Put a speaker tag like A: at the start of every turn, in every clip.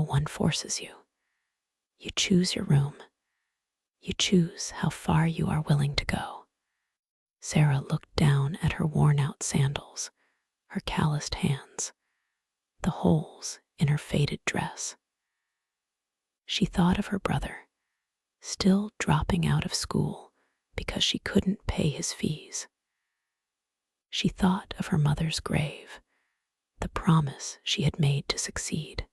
A: one forces you. You choose your room. You choose how far you are willing to go. Sarah looked down at her worn-out sandals, her calloused hands, the holes in her faded dress. She thought of her brother, still dropping out of school because she couldn't pay his fees. She thought of her mother's grave, the promise she had made to succeed.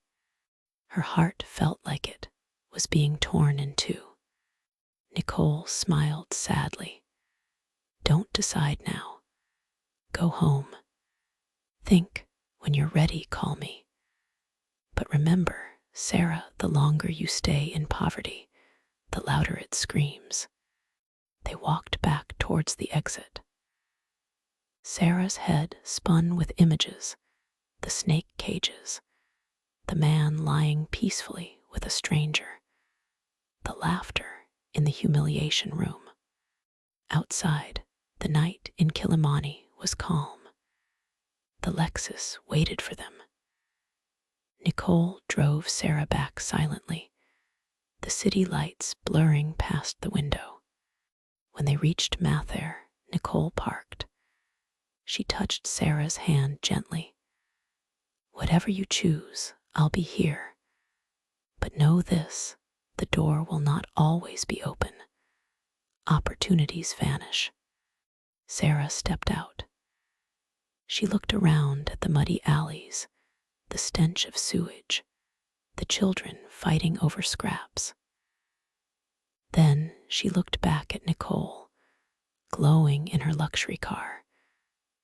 A: Her heart felt like it was being torn in two. Nicole smiled sadly. Don't decide now. Go home. Think, when you're ready, call me. But remember, Sarah, the longer you stay in poverty, the louder it screams. They walked back towards the exit. Sarah's head spun with images, the snake cages, the man lying peacefully with a stranger, the laughter in the humiliation room. Outside, the night in Kilimani was calm. The Lexus waited for them. Nicole drove Sarah back silently, the city lights blurring past the window. When they reached Mathare, Nicole parked. She touched Sarah's hand gently. Whatever you choose, I'll be here. But know this, the door will not always be open. Opportunities vanish. Sarah stepped out. She looked around at the muddy alleys, the stench of sewage, the children fighting over scraps. Then she looked back at Nicole, glowing in her luxury car,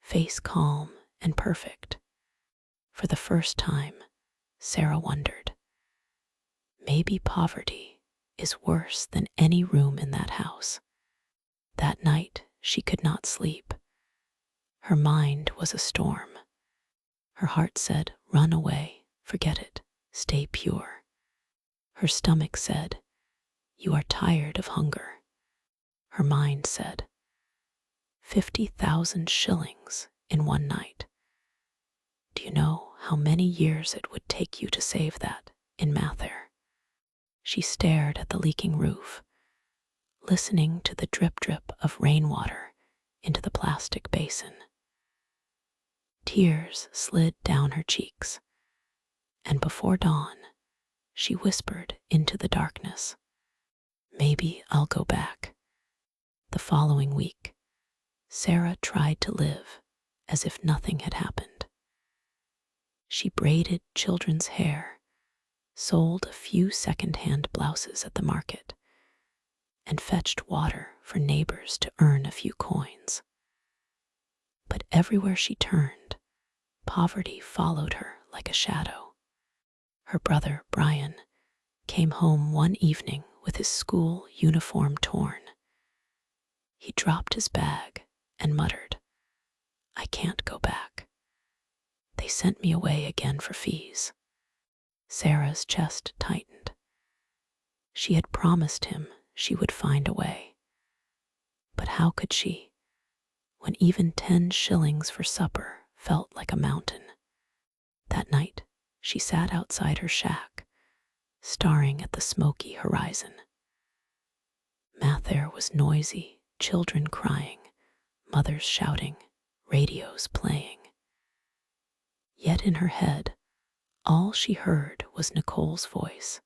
A: face calm and perfect. For the first time, Sarah wondered, maybe poverty is worse than any room in that house. That night, she could not sleep. Her mind was a storm. Her heart said, run away, forget it, stay pure. Her stomach said, you are tired of hunger. Her mind said, 50,000 shillings in one night. Do you know how many years it would take you to save that in Mathare? She stared at the leaking roof, listening to the drip-drip of rainwater into the plastic basin. Tears slid down her cheeks, and before dawn, she whispered into the darkness, maybe I'll go back. The following week, Sarah tried to live as if nothing had happened. She braided children's hair, sold a few second-hand blouses at the market, and fetched water for neighbors to earn a few coins. But everywhere she turned, poverty followed her like a shadow. Her brother, Brian, came home one evening with his school uniform torn. He dropped his bag and muttered, I can't go back. They sent me away again for fees. Sarah's chest tightened. She had promised him she would find a way. But how could she, when even 10 shillings for supper felt like a mountain? That night, she sat outside her shack, staring at the smoky horizon. Mathare was noisy, children crying, mothers shouting, radios playing. Yet in her head, all she heard was Nicole's voice.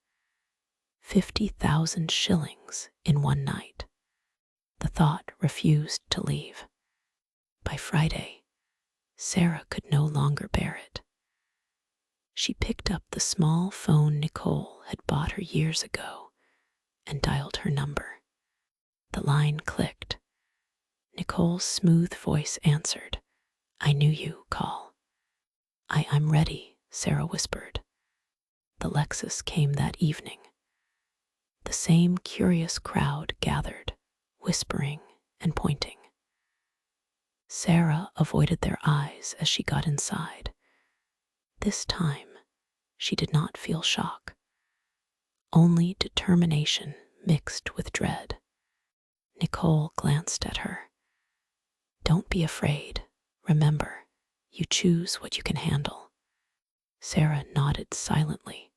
A: 50,000 shillings in one night. The thought refused to leave. By Friday, Sarah could no longer bear it. She picked up the small phone Nicole had bought her years ago and dialed her number. The line clicked. Nicole's smooth voice answered, I knew you, call. I'm ready, Sarah whispered. The Lexus came that evening. The same curious crowd gathered, whispering and pointing. Sarah avoided their eyes as she got inside. This time, she did not feel shock, only determination mixed with dread. Nicole glanced at her. Don't be afraid. Remember, you choose what you can handle. Sarah nodded silently.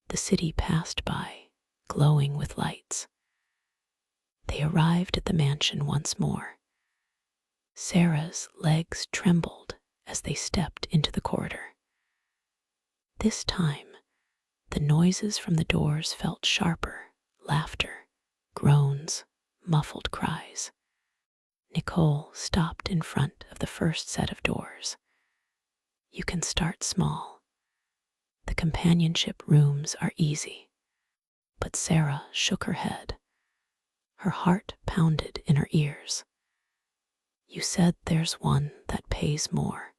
A: The city passed by, glowing with lights. They arrived at the mansion once more. Sarah's legs trembled as they stepped into the corridor. This time, the noises from the doors felt sharper: laughter, groans, muffled cries. Nicole stopped in front of the first set of doors. You can start small. The companionship rooms are easy. But Sarah shook her head. Her heart pounded in her ears. You said there's one that pays more,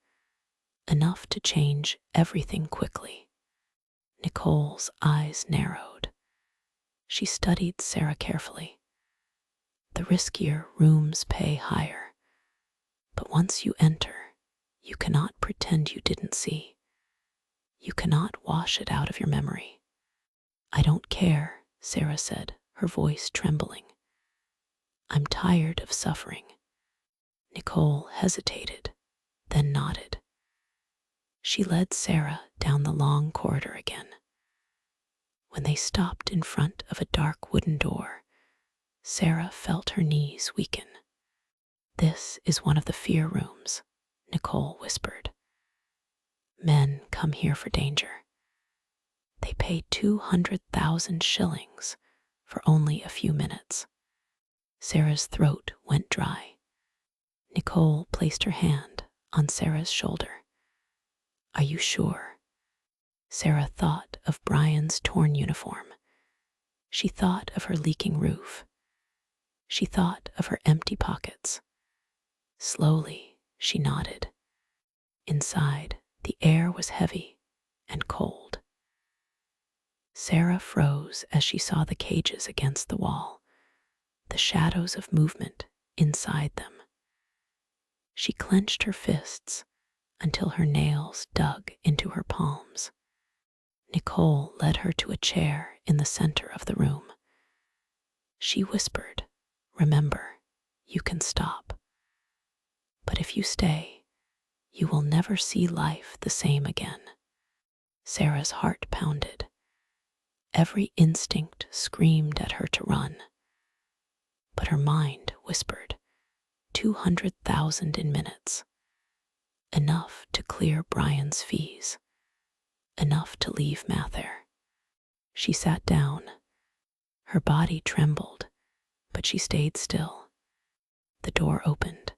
A: enough to change everything quickly. Nicole's eyes narrowed. She studied Sarah carefully. The riskier rooms pay higher, but once you enter, you cannot pretend you didn't see. You cannot wash it out of your memory. I don't care, Sarah said, her voice trembling. I'm tired of suffering. Nicole hesitated, then nodded. She led Sarah down the long corridor again. When they stopped in front of a dark wooden door, Sarah felt her knees weaken. This is one of the fear rooms, Nicole whispered. Men come here for danger. They pay 200,000 shillings for only a few minutes. Sarah's throat went dry. Nicole placed her hand on Sarah's shoulder. Are you sure? Sarah thought of Brian's torn uniform. She thought of her leaking roof. She thought of her empty pockets. Slowly, she nodded. Inside, the air was heavy and cold. Sarah froze as she saw the cages against the wall, the shadows of movement inside them. She clenched her fists until her nails dug into her palms. Nicole led her to a chair in the center of the room. She whispered, remember, you can stop. But if you stay, you will never see life the same again. Sarah's heart pounded. Every instinct screamed at her to run. But her mind whispered, 200,000 in minutes. Enough to clear Brian's fees. Enough to leave Mathare. She sat down. Her body trembled, but she stayed still. The door opened,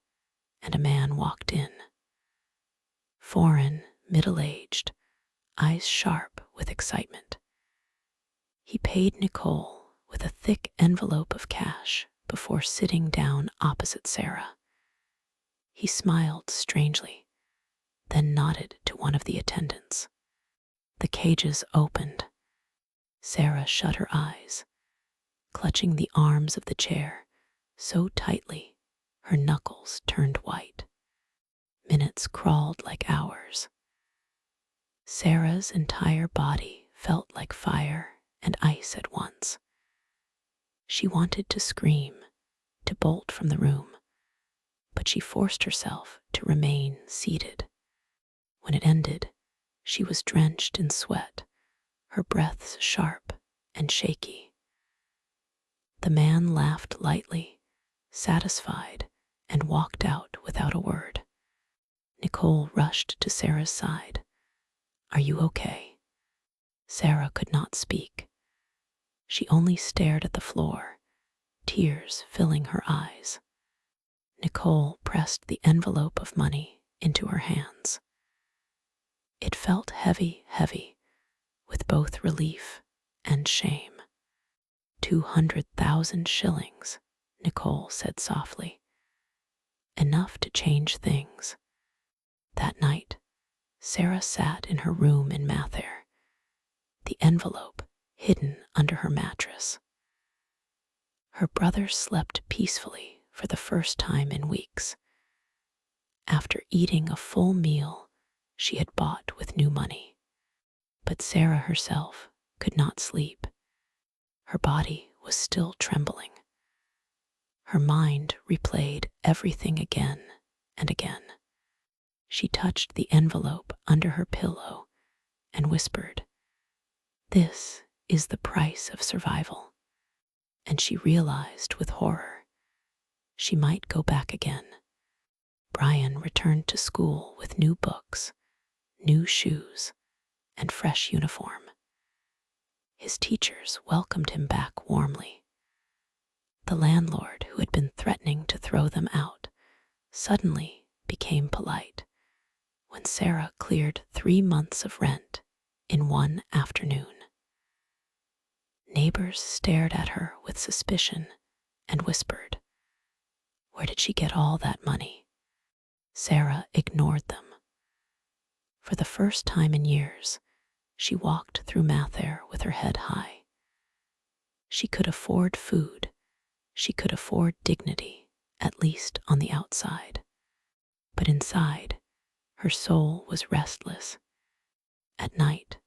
A: and a man walked in. Foreign, middle-aged, eyes sharp with excitement. He paid Nicole with a thick envelope of cash before sitting down opposite Sarah. He smiled strangely, then nodded to one of the attendants. The cages opened. Sarah shut her eyes, clutching the arms of the chair so tightly her knuckles turned white. Minutes crawled like hours. Sarah's entire body felt like fire and ice at once. She wanted to scream, to bolt from the room, but she forced herself to remain seated. When it ended, she was drenched in sweat, her breaths sharp and shaky. The man laughed lightly, satisfied, and walked out without a word. Nicole rushed to Sarah's side. Are you okay? Sarah could not speak. She only stared at the floor, tears filling her eyes. Nicole pressed the envelope of money into her hands. It felt heavy, with both relief and shame. 200,000 shillings, Nicole said softly. Enough to change things. That night, Sarah sat in her room in Mathare, the envelope hidden under her mattress. Her brother slept peacefully for the first time in weeks. After eating a full meal she had bought with new money. But Sarah herself could not sleep. Her body was still trembling. Her mind replayed everything again and again. She touched the envelope under her pillow and whispered, This is the price of survival. And she realized with horror she might go back again. Brian returned to school with new books, new shoes, and fresh uniform. His teachers welcomed him back warmly. The landlord, who had been threatening to throw them out, suddenly became polite when Sarah cleared 3 months of rent in one afternoon. Neighbors stared at her with suspicion and whispered, "Where did she get all that money?" Sarah ignored them. For the first time in years, she walked through Mathare with her head high. She could afford food. She could afford dignity, at least on the outside. But inside, her soul was restless. At night,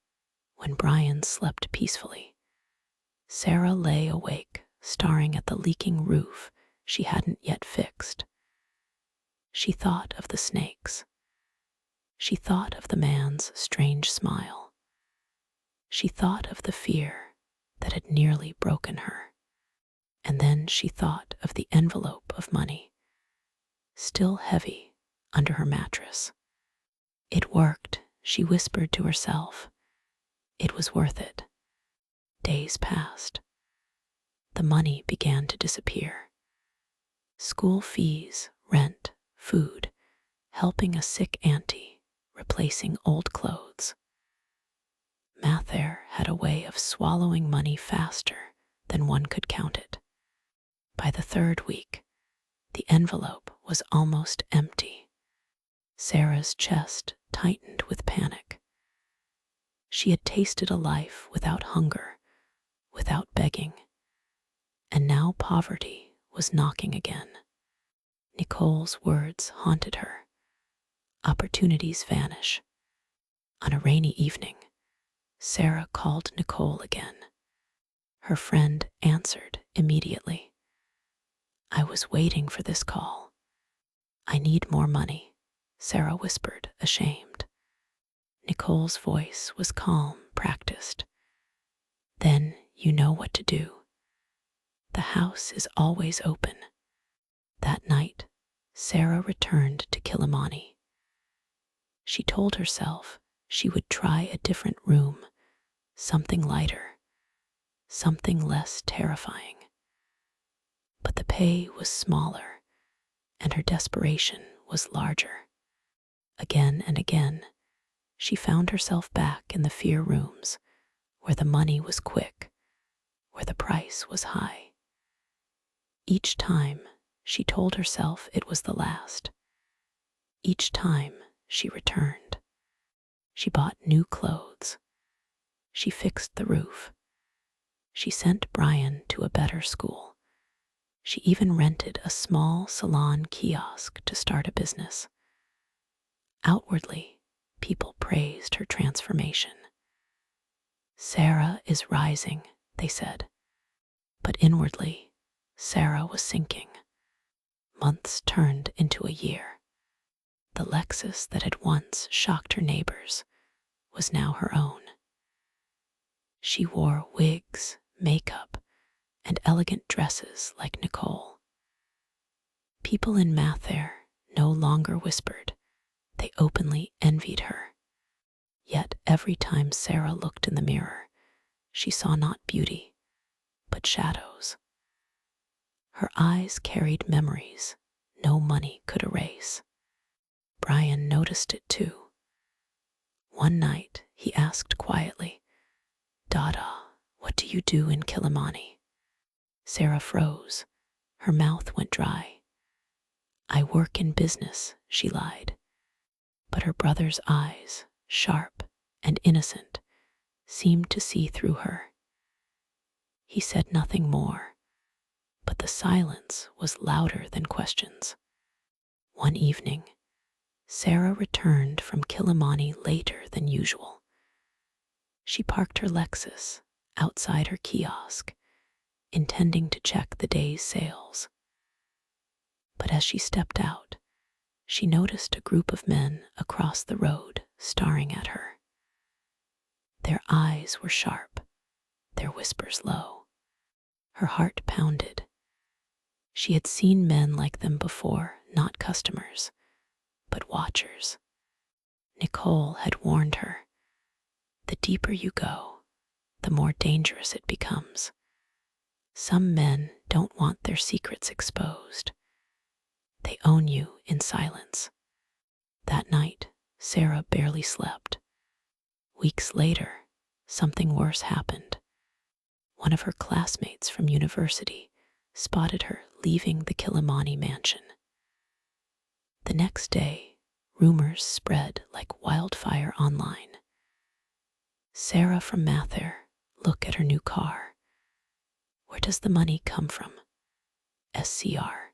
A: when Brian slept peacefully, Sarah lay awake, staring at the leaking roof she hadn't yet fixed. She thought of the snakes. She thought of the man's strange smile. She thought of the fear that had nearly broken her. And then she thought of the envelope of money, still heavy under her mattress. It worked, she whispered to herself. It was worth it. Days passed. The money began to disappear. School fees, rent, food, helping a sick auntie, replacing old clothes. Mathare had a way of swallowing money faster than one could count it. By the 3rd week, the envelope was almost empty. Sarah's chest tightened with panic. She had tasted a life without hunger, without begging, and now poverty was knocking again. Nicole's words haunted her. Opportunities vanish. On a rainy evening, Sarah called Nicole again. Her friend answered immediately. "I was waiting for this call. I need more money," Sarah whispered, ashamed. Nicole's voice was calm, practiced. "Then you know what to do. The house is always open." That night, Sarah returned to Kilimani. She told herself she would try a different room, something lighter, something less terrifying. But the pay was smaller, and her desperation was larger. Again and again, she found herself back in the fear rooms, where the money was quick, where the price was high. Each time, she told herself it was the last. Each time, she returned. She bought new clothes. She fixed the roof. She sent Brian to a better school. She even rented a small salon kiosk to start a business. Outwardly, people praised her transformation. "Sarah is rising," they said. But inwardly, Sarah was sinking. Months turned into a year. The Lexus that had once shocked her neighbors was now her own. She wore wigs, makeup, and elegant dresses like Nicole. People in Mathare no longer whispered. They openly envied her. Yet every time Sarah looked in the mirror, she saw not beauty, but shadows. Her eyes carried memories no money could erase. Brian noticed it too. One night, he asked quietly, "Dada, what do you do in Kilimani?" Sarah froze. Her mouth went dry. "I work in business," she lied. But her brother's eyes, sharp and innocent, seemed to see through her. He said nothing more, but the silence was louder than questions. One evening, Sarah returned from Kilimani later than usual. She parked her Lexus outside her kiosk, intending to check the day's sales. But as she stepped out, she noticed a group of men across the road staring at her. Their eyes were sharp, their whispers low. Her heart pounded. She had seen men like them before, not customers, but watchers. Nicole had warned her. The deeper you go, the more dangerous it becomes. Some men don't want their secrets exposed. They own you in silence. That night, Sarah barely slept. Weeks later, something worse happened. One of her classmates from university spotted her leaving the Kilimani mansion. The next day, rumors spread like wildfire online. Sarah from Mathare, look at her new car. Where does the money come from? SCR.